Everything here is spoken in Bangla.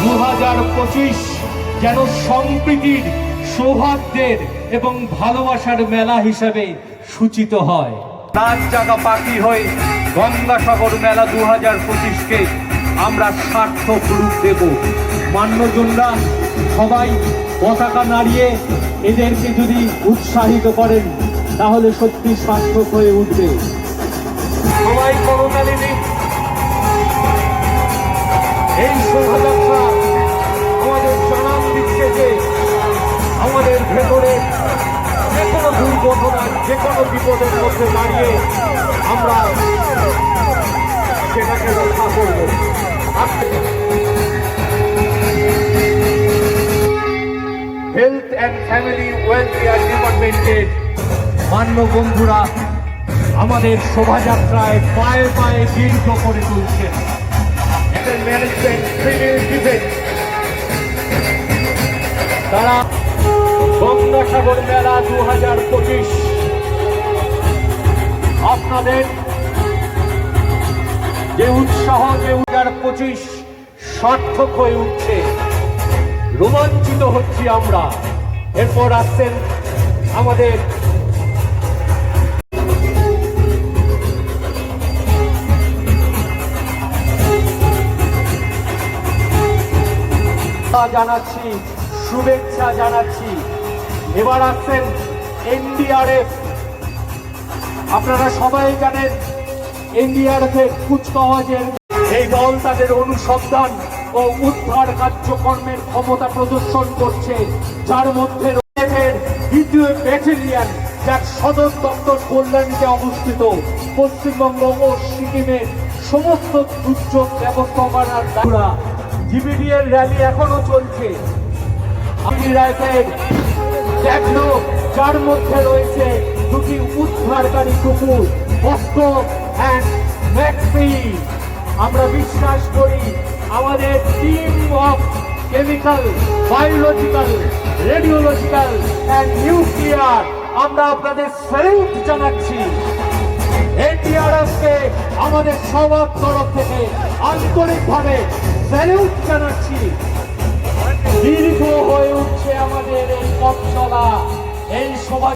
2025 যেন সম্প্রীতির, সৌহার্দ্যের এবং ভালোবাসার মেলা হিসেবে সূচিত হয়। নাচ জাগা পাখি হয়ে গঙ্গাসাগর মেলা 2025কে আমরা সার্থক রূপ দেব। মান্যজনরা সবাই পতাকা নাড়িয়ে এদেরকে যদি উৎসাহিত করেন তাহলে সত্যি সার্থক হয়ে উঠবে। সবাই করতালি দিন। এই শোভাযাত্রা আমাদের জানান দিচ্ছে যে আমাদের ভেতরে যে কোনো দুর্ঘটনা, যে কোনো বিপদের মধ্যে দাঁড়িয়ে আমরা সেটাকে রক্ষা করব। হেলথ অ্যান্ড ফ্যামিলি ওয়েলফেয়ার ডিপার্টমেন্টের মান্য বন্ধুরা আমাদের শোভাযাত্রায় পায়ে পায়ে দীর্ঘ করে তুলছেন। ম্যানেজমেন্ট সিভিল ডিফেন্স তারা গঙ্গাসাগর মেলা 2025 আপনাদের যে উৎসাহ, যে 2025 সার্থক হয়ে উঠছে, রোমাঞ্চিত হচ্ছি আমরা। এরপর আসছেন আমাদের জানাচ্ছি, শুভেচ্ছা জানাচ্ছি। এবার আসছেন এনডিআরএফ। আপনারা সবাই জানেন এনডিআরএফ এর কুচকাওয়াজের এই দল তাদের অনুসন্ধান ও উদ্ধার কার্যক্রমের ক্ষমতা প্রদর্শন করছে, যার মধ্যে দ্বিতীয় ব্যাটালিয়ন, যার সদর দপ্তর কল্যাণীতে অবস্থিত, পশ্চিমবঙ্গ ও সিকিমের সমস্ত দুর্যোগ ব্যবস্থাপনার দ্বারা জিবিডিএর র্যালি এখনো চলছে। যার মধ্যে রয়েছে দুটি উদ্ধারকারী কুকুর বস্কো অ্যান্ড ম্যাক্সি। আমরা বিশ্বাস করি আমাদের team of chemical, biological, radiological and nuclear, আমরা আপনাদের স্যালুট জানাচ্ছি। এনডিআরএফকে আমাদের সবার তরফ থেকে আন্তরিকভাবে স্যালুট জানাচ্ছি। দীর্ঘ হয়ে উঠছে আমাদের এই পথ চলা, এই সভা।